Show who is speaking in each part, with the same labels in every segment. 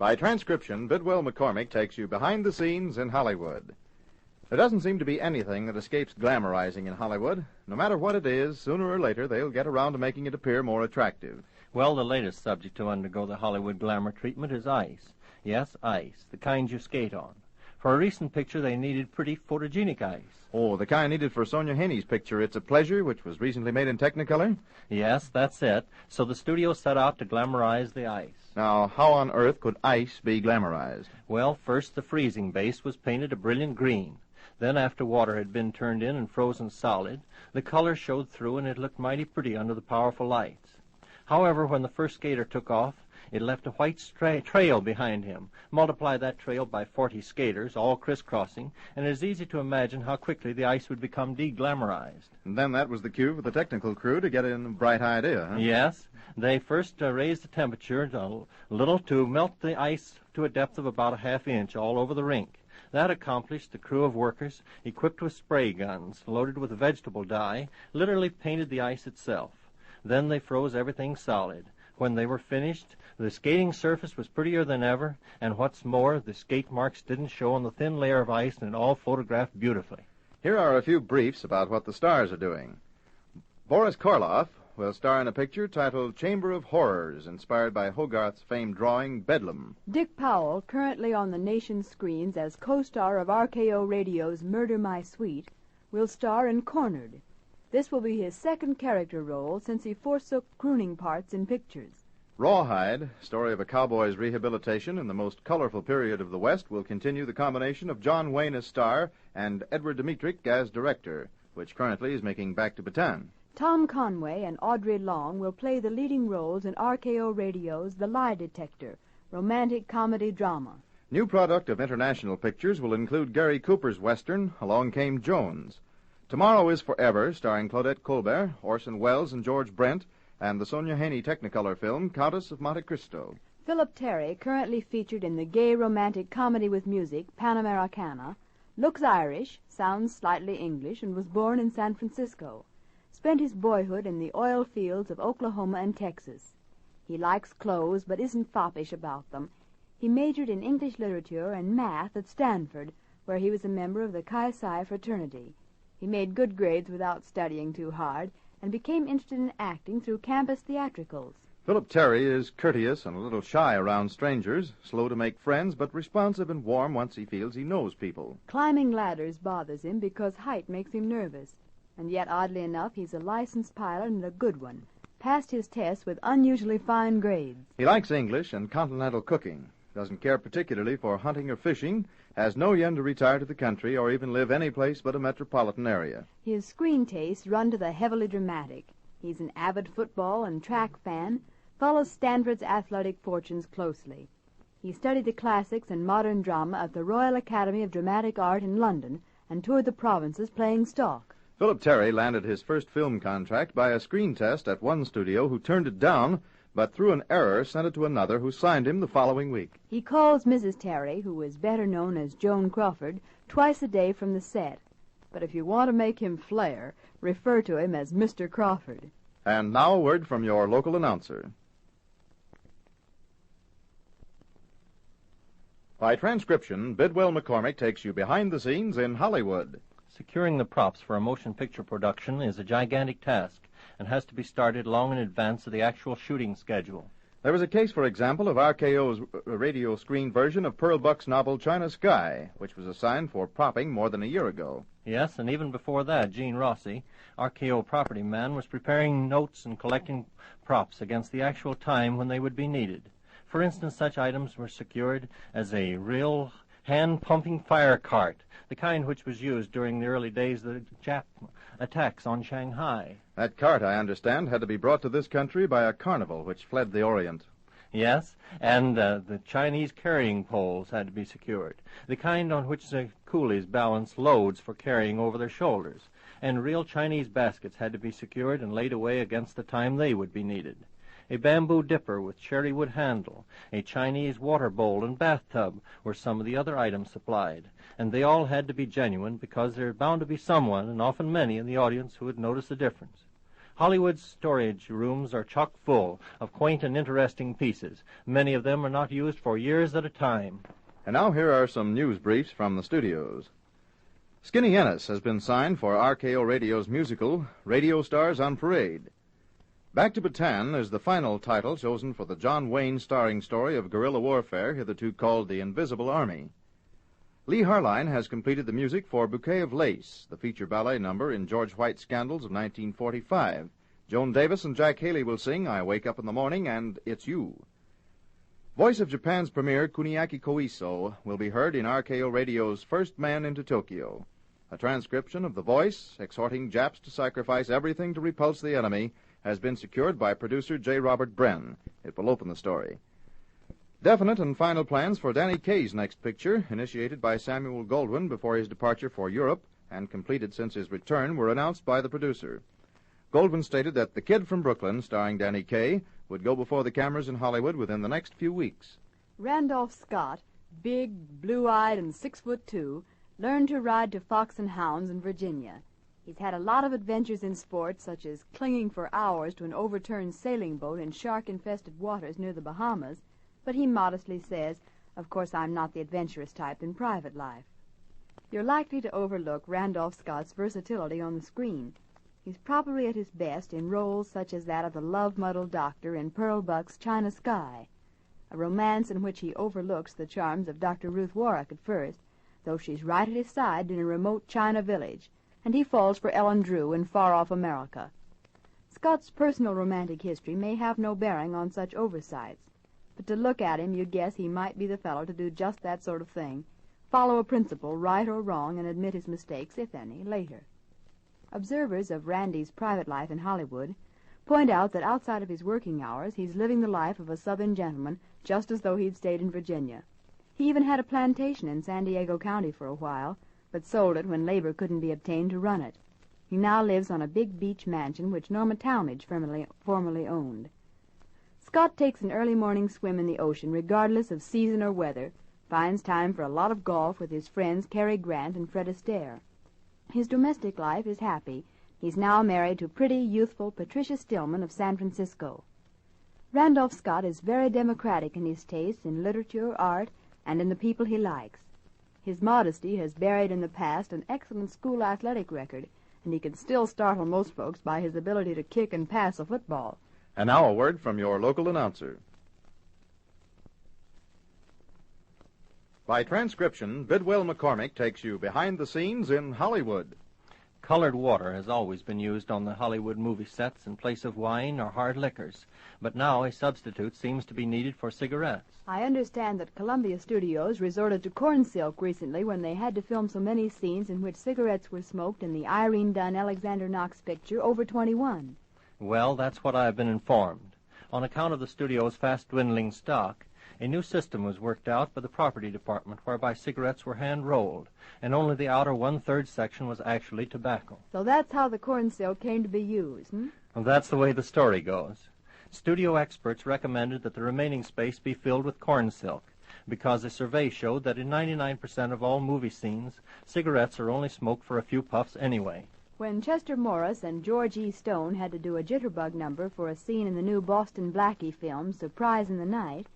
Speaker 1: By transcription, Bidwell McCormick takes you behind the scenes in Hollywood. There doesn't seem to be anything that escapes glamorizing in Hollywood. No matter what it is, sooner or later they'll get around to making it appear more attractive.
Speaker 2: Well, the latest subject to undergo the Hollywood glamour treatment is ice. Yes, ice, the kind you skate on. For a recent picture, they needed pretty photogenic ice.
Speaker 1: Oh, the kind needed for Sonja Henne's picture, It's a Pleasure, which was recently made in Technicolor?
Speaker 2: Yes, that's it. So the studio set out to glamorize the ice.
Speaker 1: Now, how on earth could ice be glamorized?
Speaker 2: Well, first the freezing base was painted a brilliant green. Then, after water had been turned in and frozen solid, the color showed through and it looked mighty pretty under the powerful lights. However, when the first skater took off, it left a white trail behind him. Multiply that trail by 40 skaters, all crisscrossing, and it is easy to imagine how quickly the ice would become deglamorized.
Speaker 1: And then that was the cue for the technical crew to get in a bright idea, huh?
Speaker 2: Yes. They first raised the temperature a little to melt the ice to a depth of about a half-inch all over the rink. That accomplished, the crew of workers, equipped with spray guns, loaded with vegetable dye, literally painted the ice itself. Then they froze everything solid. When they were finished, the skating surface was prettier than ever, and what's more, the skate marks didn't show on the thin layer of ice, and it all photographed beautifully.
Speaker 1: Here are a few briefs about what the stars are doing. Boris Karloff will star in a picture titled Chamber of Horrors, inspired by Hogarth's famed drawing Bedlam.
Speaker 3: Dick Powell, currently on the nation's screens as co-star of RKO Radio's Murder My Sweet, will star in Cornered. This will be his second character role since he forsook crooning parts in pictures.
Speaker 1: Rawhide, story of a cowboy's rehabilitation in the most colorful period of the West, will continue the combination of John Wayne as star and Edward Dmytryk as director, which currently is making Back to Bataan.
Speaker 3: Tom Conway and Audrey Long will play the leading roles in RKO Radio's The Lie Detector, romantic comedy drama.
Speaker 1: New product of International Pictures will include Gary Cooper's western, Along Came Jones. Tomorrow is Forever, starring Claudette Colbert, Orson Welles, and George Brent, and the Sonja Henne Technicolor film, Countess of Monte Cristo.
Speaker 3: Philip Terry, currently featured in the gay romantic comedy with music, Panamericana, looks Irish, sounds slightly English, and was born in San Francisco. Spent his boyhood in the oil fields of Oklahoma and Texas. He likes clothes, but isn't foppish about them. He majored in English literature and math at Stanford, where he was a member of the Chi Psi fraternity. He made good grades without studying too hard, and became interested in acting through campus theatricals.
Speaker 1: Philip Terry is courteous and a little shy around strangers, slow to make friends, but responsive and warm once he feels he knows people.
Speaker 3: Climbing ladders bothers him because height makes him nervous. And yet, oddly enough, he's a licensed pilot and a good one. Passed his tests with unusually fine grades.
Speaker 1: He likes English and continental cooking. Doesn't care particularly for hunting or fishing, has no yen to retire to the country or even live any place but a metropolitan area.
Speaker 3: His screen tastes run to the heavily dramatic. He's an avid football and track fan, follows Stanford's athletic fortunes closely. He studied the classics and modern drama at the Royal Academy of Dramatic Art in London and toured the provinces playing stock.
Speaker 1: Philip Terry landed his first film contract by a screen test at one studio who turned it down, but through an error sent it to another who signed him the following week.
Speaker 3: He calls Mrs. Terry, who is better known as Joan Crawford, twice a day from the set. But if you want to make him flare, refer to him as Mr. Crawford.
Speaker 1: And now a word from your local announcer. By transcription, Bidwell McCormick takes you behind the scenes in Hollywood.
Speaker 2: Securing the props for a motion picture production is a gigantic task and has to be started long in advance of the actual shooting schedule.
Speaker 1: There was a case, for example, of RKO's radio screen version of Pearl Buck's novel China Sky, which was assigned for propping more than a year ago.
Speaker 2: Yes, and even before that, Gene Rossi, RKO property man, was preparing notes and collecting props against the actual time when they would be needed. For instance, such items were secured as a real hand-pumping fire cart, the kind which was used during the early days of the Jap attacks on Shanghai.
Speaker 1: That cart, I understand, had to be brought to this country by a carnival which fled the Orient.
Speaker 2: Yes, and the Chinese carrying poles had to be secured, the kind on which the coolies balanced loads for carrying over their shoulders, and real Chinese baskets had to be secured and laid away against the time they would be needed. A bamboo dipper with cherry wood handle, a Chinese water bowl and bathtub were some of the other items supplied, and they all had to be genuine because there was bound to be someone, and often many, in the audience who would notice the difference. Hollywood's storage rooms are chock full of quaint and interesting pieces. Many of them are not used for years at a time.
Speaker 1: And now here are some news briefs from the studios. Skinny Ennis has been signed for RKO Radio's musical, Radio Stars on Parade. Back to Bataan is the final title chosen for the John Wayne starring story of guerrilla warfare, hitherto called The Invisible Army. Lee Harline has completed the music for Bouquet of Lace, the feature ballet number in George White's Scandals of 1945. Joan Davis and Jack Haley will sing I Wake Up in the Morning and It's You. Voice of Japan's premier, Kuniaki Koiso, will be heard in RKO Radio's First Man into Tokyo. A transcription of the voice, exhorting Japs to sacrifice everything to repulse the enemy, has been secured by producer J. Robert Bren. It will open the story. Definite and final plans for Danny Kaye's next picture, initiated by Samuel Goldwyn before his departure for Europe and completed since his return, were announced by the producer. Goldwyn stated that The Kid from Brooklyn, starring Danny Kaye, would go before the cameras in Hollywood within the next few weeks.
Speaker 3: Randolph Scott, big, blue-eyed, and 6'2", learned to ride to Fox and Hounds in Virginia. He's had a lot of adventures in sports, such as clinging for hours to an overturned sailing boat in shark-infested waters near the Bahamas, but he modestly says, "Of course, I'm not the adventurous type in private life." You're likely to overlook Randolph Scott's versatility on the screen. He's probably at his best in roles such as that of the love-muddled doctor in Pearl Buck's China Sky, a romance in which he overlooks the charms of Dr. Ruth Warwick at first, though she's right at his side in a remote China village, and he falls for Ellen Drew in far-off America. Scott's personal romantic history may have no bearing on such oversights, but to look at him, you'd guess he might be the fellow to do just that sort of thing, follow a principle, right or wrong, and admit his mistakes, if any, later. Observers of Randy's private life in Hollywood point out that outside of his working hours, he's living the life of a Southern gentleman, just as though he'd stayed in Virginia. He even had a plantation in San Diego County for a while, but sold it when labor couldn't be obtained to run it. He now lives on a big beach mansion which Norma Talmadge formerly owned. Scott takes an early morning swim in the ocean, regardless of season or weather, finds time for a lot of golf with his friends Cary Grant and Fred Astaire. His domestic life is happy. He's now married to pretty, youthful Patricia Stillman of San Francisco. Randolph Scott is very democratic in his tastes in literature, art, and in the people he likes. His modesty has buried in the past an excellent school athletic record, and he can still startle most folks by his ability to kick and pass a football.
Speaker 1: And now a word from your local announcer. By transcription, Bidwell McCormick takes you behind the scenes in Hollywood.
Speaker 2: Colored water has always been used on the Hollywood movie sets in place of wine or hard liquors, but now a substitute seems to be needed for cigarettes.
Speaker 3: I understand that Columbia Studios resorted to corn silk recently when they had to film so many scenes in which cigarettes were smoked in the Irene Dunn Alexander Knox picture, Over 21.
Speaker 2: Well, that's what I have been informed. On account of the studio's fast-dwindling stock, a new system was worked out by the property department whereby cigarettes were hand-rolled, and only the outer one-third section was actually tobacco.
Speaker 3: So that's how the corn silk came to be used,
Speaker 2: Well, that's the way the story goes. Studio experts recommended that the remaining space be filled with corn silk, because a survey showed that in 99% of all movie scenes, cigarettes are only smoked for a few puffs anyway.
Speaker 3: When Chester Morris and George E. Stone had to do a jitterbug number for a scene in the new Boston Blackie film, Surprise in the Night,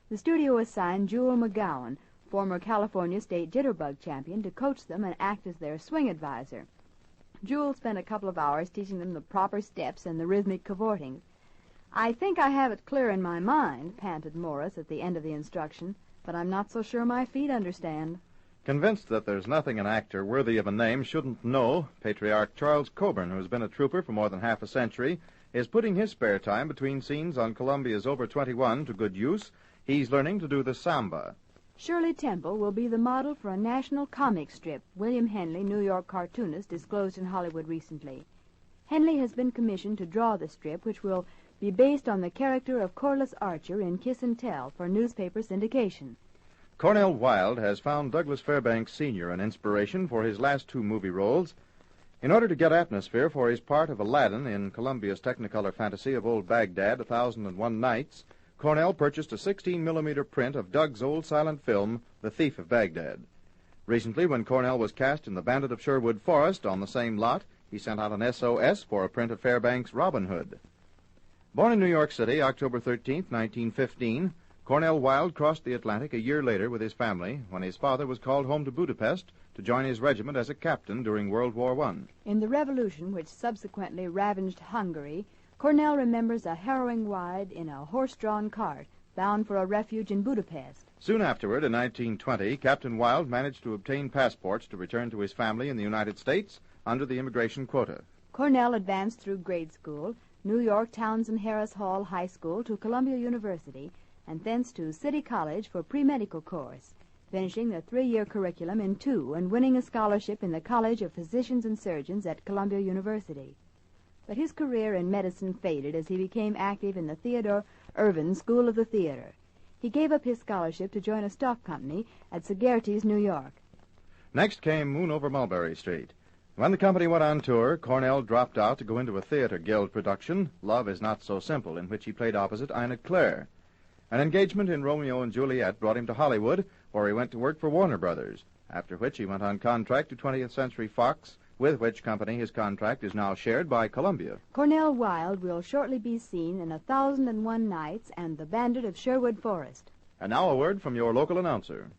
Speaker 3: the studio assigned Jewel McGowan, former California State Jitterbug champion, to coach them and act as their swing advisor. Jewel spent a couple of hours teaching them the proper steps and the rhythmic cavorting. "I think I have it clear in my mind," panted Morris at the end of the instruction, "but I'm not so sure my feet understand."
Speaker 1: Convinced that there's nothing an actor worthy of a name shouldn't know, Patriarch Charles Coburn, who's been a trooper for more than half a century, is putting his spare time between scenes on Columbia's Over 21 to good use. He's learning to do the samba.
Speaker 3: Shirley Temple will be the model for a national comic strip William Henne, New York cartoonist, disclosed in Hollywood recently. Henne has been commissioned to draw the strip, which will be based on the character of Corliss Archer in Kiss and Tell for newspaper syndication.
Speaker 1: Cornell Wilde has found Douglas Fairbanks Sr. an inspiration for his last two movie roles. In order to get atmosphere for his part of Aladdin in Columbia's Technicolor fantasy of Old Baghdad, 1001 Nights, Cornell purchased a 16mm print of Doug's old silent film, The Thief of Baghdad. Recently, when Cornell was cast in The Bandit of Sherwood Forest on the same lot, He sent out an SOS for a print of Fairbanks' Robin Hood. Born in New York City, October 13, 1915, Cornell Wilde crossed the Atlantic a year later with his family when his father was called home to Budapest to join his regiment as a captain during World War I.
Speaker 3: In the revolution which subsequently ravaged Hungary, Cornell remembers a harrowing ride in a horse-drawn cart bound for a refuge in Budapest.
Speaker 1: Soon afterward, in 1920, Captain Wilde managed to obtain passports to return to his family in the United States under the immigration quota.
Speaker 3: Cornell advanced through grade school, New York Townsend Harris Hall High School to Columbia University, and thence to City College for pre-medical course, finishing the 3-year curriculum in 2 and winning a scholarship in the College of Physicians and Surgeons at Columbia University. But his career in medicine faded as he became active in the Theodore Irvin School of the Theater. He gave up his scholarship to join a stock company at Segerties, New York.
Speaker 1: Next came Moon Over Mulberry Street. When the company went on tour, Cornell dropped out to go into a theater guild production, Love Is Not So Simple, in which he played opposite Ina Claire. An engagement in Romeo and Juliet brought him to Hollywood, where he went to work for Warner Brothers, after which he went on contract to 20th Century Fox, with which company his contract is now shared by Columbia.
Speaker 3: Cornell Wilde will shortly be seen in 1001 Nights and The Bandit of Sherwood Forest.
Speaker 1: And now a word from your local announcer.